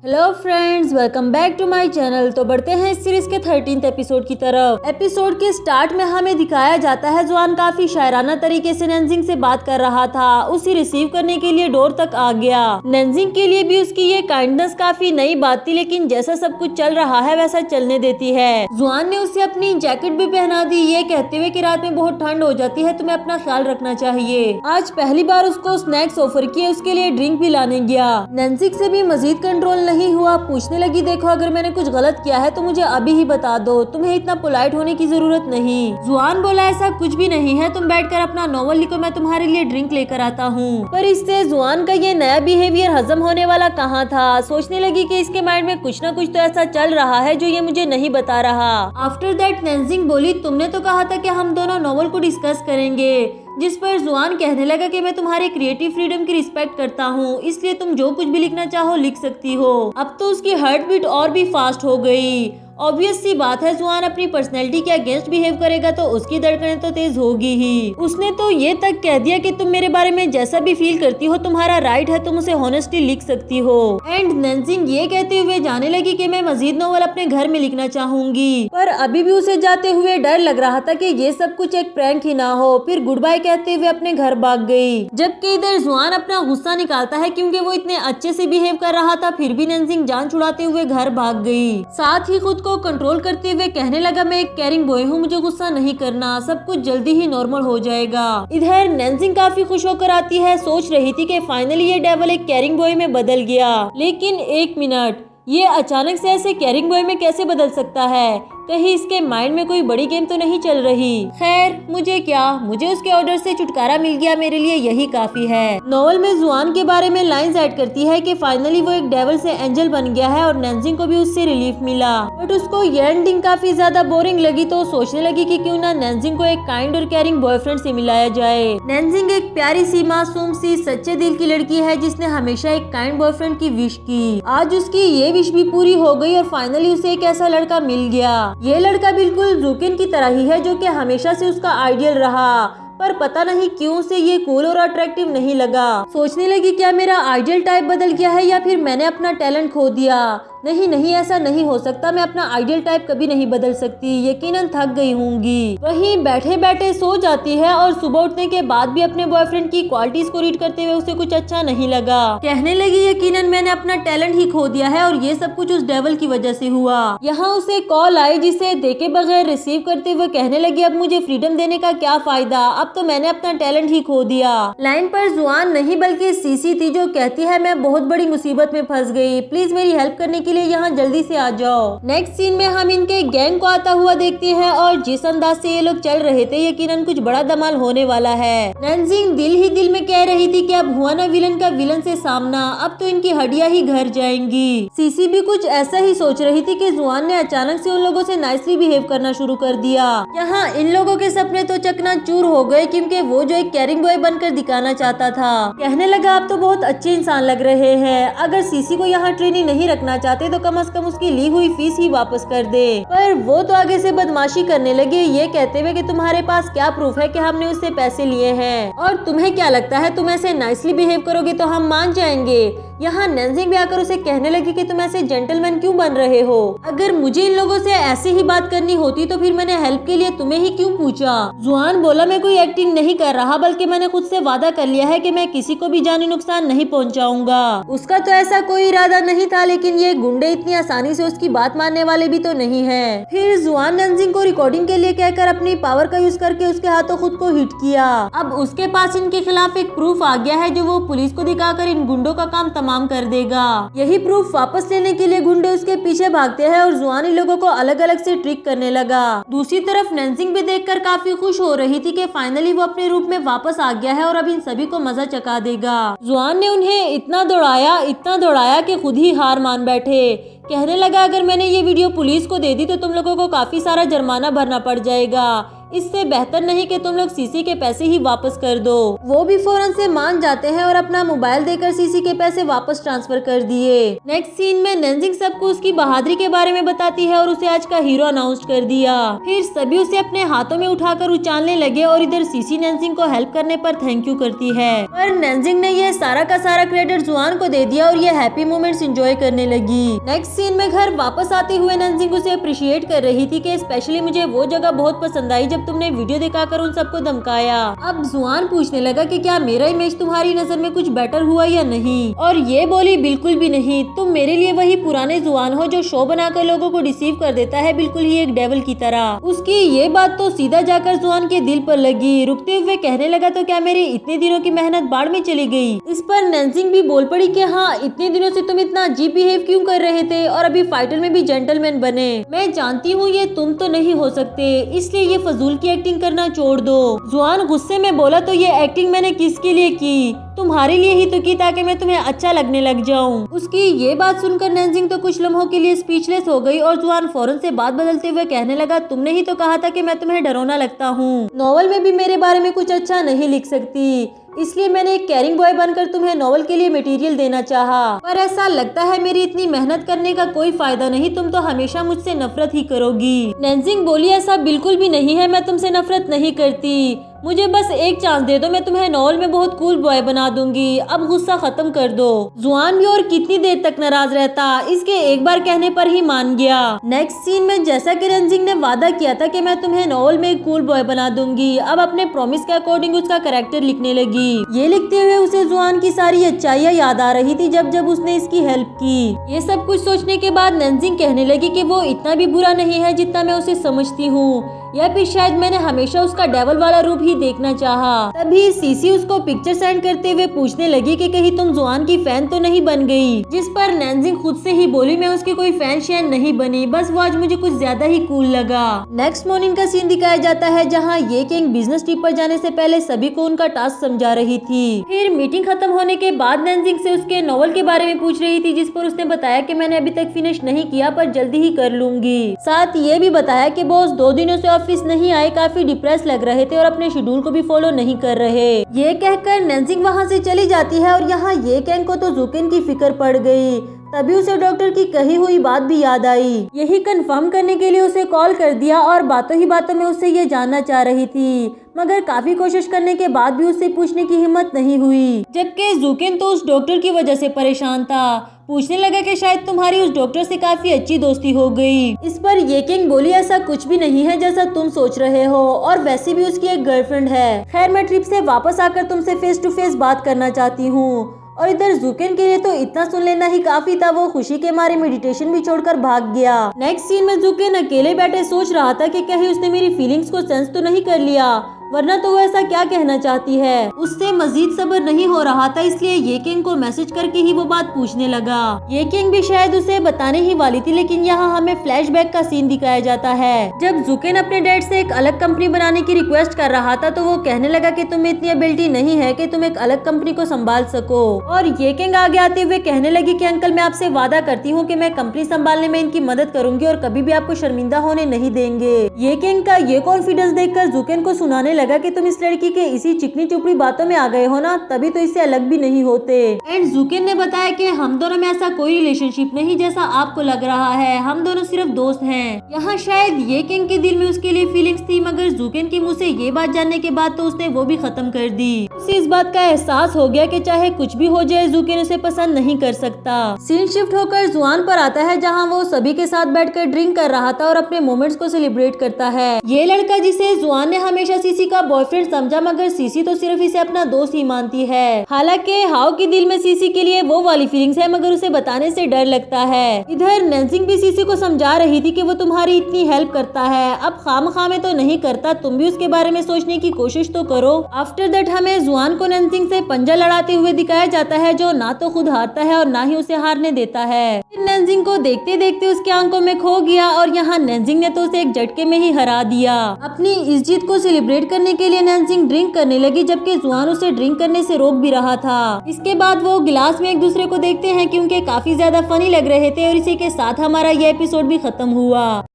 Hello friends, welcome back to my channel. तो बढ़ते हैं इस सीरीज के 13th एपिसोड की तरफ। एपिसोड के स्टार्ट में हमें दिखाया जाता है जुआन काफी शायराना तरीके से नेंजिंग से बात कर रहा था। उसे रिसीव करने के लिए डोर तक आ गया। नेंजिंग के लिए भी उसकी ये काइंडनेस काफी नई बात थी, लेकिन जैसा सब कुछ चल रहा है वैसा चलने देती है। जुआन ने उसे अपनी जैकेट भी पहना दी, ये कहते हुए कि रात में बहुत ठंड हो जाती है, तुम्हें अपना ख्याल रखना चाहिए। आज पहली बार उसको स्नैक्स ऑफर किए, उसके लिए ड्रिंक भी लाने गया। नेंजिंग से भी मजीद कंट्रोल नहीं हुआ, पूछने लगी देखो अगर मैंने कुछ गलत किया है तो मुझे अभी ही बता दो, तुम्हें इतना पोलाइट होने की जरूरत नहीं। जुआन बोला ऐसा कुछ भी नहीं है, तुम बैठकर अपना नॉवल लिखो, मैं तुम्हारे लिए ड्रिंक लेकर आता हूँ। पर इससे जुआन का ये नया बिहेवियर हजम होने वाला कहाँ था। सोचने लगी कि इसके माइंड में कुछ न कुछ तो ऐसा चल रहा है जो ये मुझे नहीं बता रहा। आफ्टर दैट नेंजिंग बोली तुमने तो कहा था कि हम दोनों नॉवल को डिस्कस करेंगे, जिस पर जुआन कहने लगा कि मैं तुम्हारे क्रिएटिव फ्रीडम की रिस्पेक्ट करता हूँ, इसलिए तुम जो कुछ भी लिखना चाहो लिख सकती हो। अब तो उसकी हार्ट बीट और भी फास्ट हो गई। ऑब्वियस सी बात है, जुआन अपनी पर्सनैलिटी के अगेंस्ट बिहेव करेगा तो उसकी धड़कनें तो तेज होगी ही। उसने तो ये तक कह दिया कि तुम मेरे बारे में जैसा भी फील करती हो तुम्हारा राइट है, तुम उसे हॉनेस्टली लिख सकती हो। एंड नेंजिंग ये कहते हुए जाने लगी कि मैं मजीद नॉवल अपने घर में लिखना चाहूंगी, पर अभी भी उसे जाते हुए डर लग रहा था कि ये सब कुछ एक प्रैंक ही ना हो। फिर गुड बाय कहते हुए अपने घर भाग गई। जबकि इधर जुआन अपना गुस्सा निकालता है क्योंकि वो इतने अच्छे से बिहेव कर रहा था, फिर भी नेंजिंग जान छुड़ाते हुए घर भाग गई। साथ ही खुद को कंट्रोल करते हुए कहने लगा मैं एक केयरिंग बॉय हूँ, मुझे गुस्सा नहीं करना, सब कुछ जल्दी ही नॉर्मल हो जाएगा। इधर नेंजिंग काफी खुश होकर आती है, सोच रही थी कि फाइनली ये डेविल एक केयरिंग बॉय में बदल गया। लेकिन एक मिनट, ये अचानक से ऐसे केयरिंग बॉय में कैसे बदल सकता है? कहीं इसके माइंड में कोई बड़ी गेम तो नहीं चल रही? खैर मुझे क्या, मुझे उसके ऑर्डर से छुटकारा मिल गया, मेरे लिए यही काफी है। नॉवल में जुआन के बारे में लाइंस ऐड करती है कि फाइनली वो एक डेविल से एंजल बन गया है और नेंजिंग को भी उससे रिलीफ मिला। बट उसको ये एंडिंग काफी ज्यादा बोरिंग लगी, तो सोचने लगी कि क्यों ना नेंजिंग को एक काइंड और केयरिंग बॉयफ्रेंड से मिलाया जाए। नेंजिंग एक प्यारी सी मासूम सी सच्चे दिल की लड़की है जिसने हमेशा एक काइंड बॉयफ्रेंड की विश की। आज उसकी ये विश भी पूरी हो गई और फाइनली उसे एक ऐसा लड़का मिल गया। ये लड़का बिल्कुल जुकिन की तरह ही है जो कि हमेशा से उसका आइडियल रहा, पर पता नहीं क्यों उसे ये कूल और अट्रैक्टिव नहीं लगा। सोचने लगी क्या मेरा आइडियल टाइप बदल गया है या फिर मैंने अपना टैलेंट खो दिया। नहीं ऐसा नहीं हो सकता, मैं अपना आइडियल टाइप कभी नहीं बदल सकती, यकीनन थक गई होंगी। वहीं बैठे बैठे सो जाती है और सुबह उठने के बाद भी अपने बॉयफ्रेंड की क्वालिटीज को रीड करते हुए उसे कुछ अच्छा नहीं लगा। कहने लगी यकीनन मैंने अपना टैलेंट ही खो दिया है और ये सब कुछ उस डेविल की वजह से हुआ। यहाँ उसे कॉल आई जिसे देखे बगैर रिसीव करते हुए कहने लगी अब मुझे फ्रीडम देने का क्या फायदा, अब तो मैंने अपना टैलेंट ही खो दिया। लाइन पर जुआन नहीं बल्कि सीसी थी जो कहती है मैं बहुत बड़ी मुसीबत में फंस गई, प्लीज मेरी हेल्प करने के लिए यहाँ जल्दी से आ जाओ। नेक्स्ट सीन में हम इनके गैंग को आता हुआ देखते हैं और जिस अंदाज से ये लोग चल रहे थे यकीनन कुछ बड़ा धमाल होने वाला है। नेंजिंग दिल ही दिल में कह रही थी कि अब हुआ ना विलन का विलन से सामना, अब तो इनकी हड्डियां ही घर जाएंगी। सीसी भी कुछ ऐसा ही सोच रही थी कि जुआन ने अचानक से उन लोगों से नाइसली बिहेव करना शुरू कर दिया। यहाँ इन लोगों के सपने तो चकनाचूर हो गए क्योंकि वो जो एक केयरिंग बॉय बनकर दिखाना चाहता था। कहने लगा आप तो बहुत अच्छे इंसान लग रहे हैं, अगर सीसी को यहाँ ट्रेनिंग नहीं रखना चाहते तो कम से कम उसकी ली हुई फीस ही वापस कर दे। पर वो तो आगे से बदमाशी करने लगे, ये कहते हुए कि तुम्हारे पास क्या प्रूफ है कि हमने उससे पैसे लिए हैं और तुम्हें क्या लगता है तुम ऐसे नाइसली बिहेव करोगे तो हम मान जाएंगे। यहाँ नेंजिंग भी आकर उसे कहने लगी कि तुम ऐसे जेंटलमैन क्यों बन रहे हो, अगर मुझे इन लोगों से ऐसे ही बात करनी होती तो फिर मैंने हेल्प के लिए तुम्हें ही क्यों पूछा। जुआन बोला मैं कोई एक्टिंग नहीं कर रहा बल्कि मैंने खुद से वादा कर लिया है कि मैं किसी को भी जानी नुकसान नहीं पहुँचाऊंगा। उसका तो ऐसा कोई इरादा नहीं था, लेकिन ये गुंडे इतनी आसानी से उसकी बात मानने वाले भी तो नहीं है। फिर जुआन नेंजिंग को रिकॉर्डिंग के लिए कहकर अपनी पावर का यूज करके उसके हाथों खुद को हिट किया। अब उसके पास इनके खिलाफ एक प्रूफ आ गया है जो वो पुलिस को दिखाकर इन गुंडों का काम तमाम कर देगा। यही प्रूफ वापस लेने के लिए गुंडे उसके पीछे भागते हैं और जुआन इन लोगों को अलग अलग से ट्रिक करने लगा। दूसरी तरफ नेंजिंग भी देखकर काफी खुश हो रही थी कि फाइनली वो अपने रूप में वापस आ गया है और अब इन सभी को मजा चखा देगा। जुआन ने उन्हें इतना दौड़ाया कि खुद ही हार मान बैठे। कहने लगा अगर मैंने ये वीडियो पुलिस को दे दी तो तुम लोगों को काफी सारा जुर्माना भरना पड़ जाएगा, इससे बेहतर नहीं कि तुम लोग सीसी के पैसे ही वापस कर दो। वो भी फौरन से मान जाते हैं और अपना मोबाइल देकर सीसी के पैसे वापस ट्रांसफर कर दिए। नेक्स्ट सीन में नेंजिंग सबको उसकी बहादुरी के बारे में बताती है और उसे आज का हीरो अनाउंस कर दिया। फिर सभी उसे अपने हाथों में उठाकर उछालने लगे और इधर सीसी नेंजिंग को हेल्प करने पर थैंक यू करती है, पर नेंजिंग ने ये सारा का सारा क्रेडिट जुआन को दे दिया और ये हैप्पी मोमेंट्स एंजॉय करने लगी। नेक्स्ट सीन में घर वापस आते हुए नेंजिंग उसे अप्रिशिएट कर रही थी कि स्पेशली मुझे वो जगह बहुत पसंद आई जब तुमने वीडियो दिखाकर उन सबको धमकाया। अब जुआन पूछने लगा कि क्या मेरा इमेज तुम्हारी नजर में कुछ बेटर हुआ या नहीं, और ये बोली बिल्कुल भी नहीं, तुम मेरे लिए वही पुराने जुआन हो जो शो बनाकर लोगों को डिसीव कर देता है, बिल्कुल ही एक डेविल की तरह। उसकी ये बात तो सीधा जाकर जुआन के दिल पर लगी। रुकते हुए कहने लगा तो क्या मेरी इतने दिनों की मेहनत बाढ़ में चली गई। इस पर नेंजिंग भी बोल पड़ी कि हाँ, इतने दिनों से तुम इतना अजीब बिहेव क्यों कर रहे थे और अभी फाइटर में भी जेंटलमैन बने। मैं जानती हूँ ये तुम तो नहीं हो सकते, इसलिए ये फजूल की एक्टिंग करना छोड़ दो। जुआन गुस्से में बोला तो ये एक्टिंग मैंने किसके लिए की, तुम्हारे लिए ही तो की ताकि मैं तुम्हें अच्छा लगने लग जाऊं। उसकी ये बात सुनकर नेंजिंग तो कुछ लम्हों के लिए स्पीचलेस हो गई और जुआन फौरन से बात बदलते हुए कहने लगा तुमने ही तो कहा था कि मैं तुम्हें डरावना लगता हूँ, नॉवल में भी मेरे बारे में कुछ अच्छा नहीं लिख सकती, इसलिए मैंने एक कैरिंग बॉय बनकर तुम्हें नॉवल के लिए मटेरियल देना चाहा, पर ऐसा लगता है मेरी इतनी मेहनत करने का कोई फायदा नहीं, तुम तो हमेशा मुझसे नफरत ही करोगी। नेंजिंग बोली ऐसा बिल्कुल भी नहीं है, मैं तुमसे नफरत नहीं करती, मुझे बस एक चांस दे दो, मैं तुम्हें नॉवल में बहुत कूल बॉय बना दूंगी, अब गुस्सा खत्म कर दो। जुआन भी और कितनी देर तक नाराज रहता, इसके एक बार कहने पर ही मान गया। नेक्स्ट सीन में जैसा कि नेंजिंग ने वादा किया था कि मैं तुम्हें नॉवल में एक कूल बॉय बना दूंगी, अब अपने प्रॉमिस के अकॉर्डिंग उसका कैरेक्टर लिखने लगी। ये लिखते हुए उसे जुआन की सारी अच्छाइयाँ याद आ रही थी जब जब उसने इसकी हेल्प की। ये सब कुछ सोचने के बाद नेंजिंग कहने लगी कि वो इतना भी बुरा नहीं है जितना मैं उसे समझती हूँ, या फिर शायद मैंने हमेशा उसका डेविल वाला रूप ही देखना चाहा। तभी सीसी उसको पिक्चर सेंड करते हुए पूछने लगी कि कहीं तुम जुआन की फैन तो नहीं बन गई, जिस पर नेंजिंग खुद से ही बोली मैं उसकी कोई फैन शैन नहीं बनी, बस वो आज मुझे कुछ ज्यादा ही कूल लगा। नेक्स्ट मॉर्निंग का सीन दिखाया जाता है जहाँ ये किंग बिजनेस ट्रिप पर जाने से पहले सभी को उनका टास्क समझा रही थी। फिर मीटिंग खत्म होने के बाद नेंजिंग से उसके नॉवल के बारे में पूछ रही थी, जिस पर उसने बताया कि मैंने अभी तक फिनिश नहीं किया पर जल्दी ही कर लूंगी। साथ ये भी बताया कि बॉस 2 दिनों से ऑफिस नहीं आए, काफी डिप्रेस लग रहे थे और अपने शेड्यूल को भी फॉलो नहीं कर रहे। ये कहकर नेंजिंग वहाँ से चली जाती है और यहाँ ये कैंग को तो जुकिन की फिक्र पड़ गई। तभी उसे डॉक्टर की कही हुई बात भी याद आई। यही कंफर्म करने के लिए उसे कॉल कर दिया और बातों ही बातों में उससे ये जानना चाह रही थी, मगर काफी कोशिश करने के बाद भी उससे पूछने की हिम्मत नहीं हुई। जबकि जुकिन तो उस डॉक्टर की वजह से परेशान था, पूछने लगा कि शायद तुम्हारी उस डॉक्टर से काफी अच्छी दोस्ती हो गई। इस पर ये किंग बोली ऐसा कुछ भी नहीं है जैसा तुम सोच रहे हो, और वैसे भी उसकी एक गर्लफ्रेंड है। खैर मैं ट्रिप से वापस आकर तुमसे फेस टू फेस बात करना चाहती हूँ। और इधर जुकिन के लिए तो इतना सुन लेना ही काफी था, वो खुशी के मारे मेडिटेशन भी छोड़कर भाग गया। नेक्स्ट सीन में जुकिन अकेले बैठे सोच रहा था कि कहीं उसने मेरी फीलिंग्स को सेंस तो नहीं कर लिया, वरना तो वो ऐसा क्या कहना चाहती है। उससे मजीद सब्र नहीं हो रहा था, इसलिए ये किंग को मैसेज करके ही वो बात पूछने लगा। ये किंग भी शायद उसे बताने ही वाली थी, लेकिन यहाँ हमें फ्लैशबैक का सीन दिखाया जाता है। जब जुकिन अपने डैड से एक अलग कंपनी बनाने की रिक्वेस्ट कर रहा था तो वो कहने लगा कि तुम्हें इतनी एबिलिटी नहीं है कि तुम एक अलग कंपनी को संभाल सको। और ये किंग आगे आते हुए कहने लगी कि अंकल मैं आपसे वादा करती हूँ कि मैं कंपनी संभालने में इनकी मदद करूंगी और कभी भी आपको शर्मिंदा होने नहीं देंगे। ये किंग का ये कॉन्फिडेंस देखकर जुकिन को सुनाने लगा कि तुम इस लड़की के इसी चिकनी चुपड़ी बातों में आ गए हो ना, तभी तो इससे अलग भी नहीं होते। एंड जुकिन ने बताया कि हम दोनों में ऐसा कोई रिलेशनशिप नहीं जैसा आपको लग रहा है, हम दोनों सिर्फ दोस्त हैं। यहाँ शायद ये किंग के दिल में उसके लिए फीलिंग्स थी, मगर जुकिन के मुंह से ये बात जानने के बाद तो उसने वो भी खत्म कर दी। उसे इस बात का एहसास हो गया कि चाहे कुछ भी हो जाए जुकिन उसे पसंद नहीं कर सकता। सीन शिफ्ट होकर जुआन पर आता है जहाँ वो सभी के साथ बैठकर ड्रिंक कर रहा था और अपने मोमेंट्स को सेलिब्रेट करता है। ये लड़का जिसे जुआन ने हमेशा सीसी का बॉयफ्रेंड समझा, मगर सीसी तो सिर्फ इसे अपना दोस्त ही मानती है। हालांकि हाउ के दिल में सीसी के लिए वो वाली फीलिंग्स है, मगर उसे बताने से डर लगता है। इधर नेंजिंग भी सीसी को समझा रही थी कि वो तुम्हारी इतनी हेल्प करता है, अब खामखा में तो नहीं करता, तुम भी उसके बारे में सोचने की कोशिश तो करो। आफ्टर दैट हमें जुआन को नेंजिंग से पंजा लड़ाते हुए दिखाया जाता है, जो ना तो खुद हारता है और ना ही उसे हारने देता है। नेंजिंग को देखते देखते उसके आंखों में खो गया और यहाँ नेंजिंग ने तो उसे एक झटके में ही हरा दिया। अपनी इस जीत को सेलिब्रेट करने के लिए नेंजिंग ड्रिंक करने लगी, जबकि जुआन उसे ड्रिंक करने से रोक भी रहा था। इसके बाद वो गिलास में एक दूसरे को देखते हैं क्योंकि काफी ज्यादा फनी लग रहे थे, और इसी के साथ हमारा ये एपिसोड भी खत्म हुआ।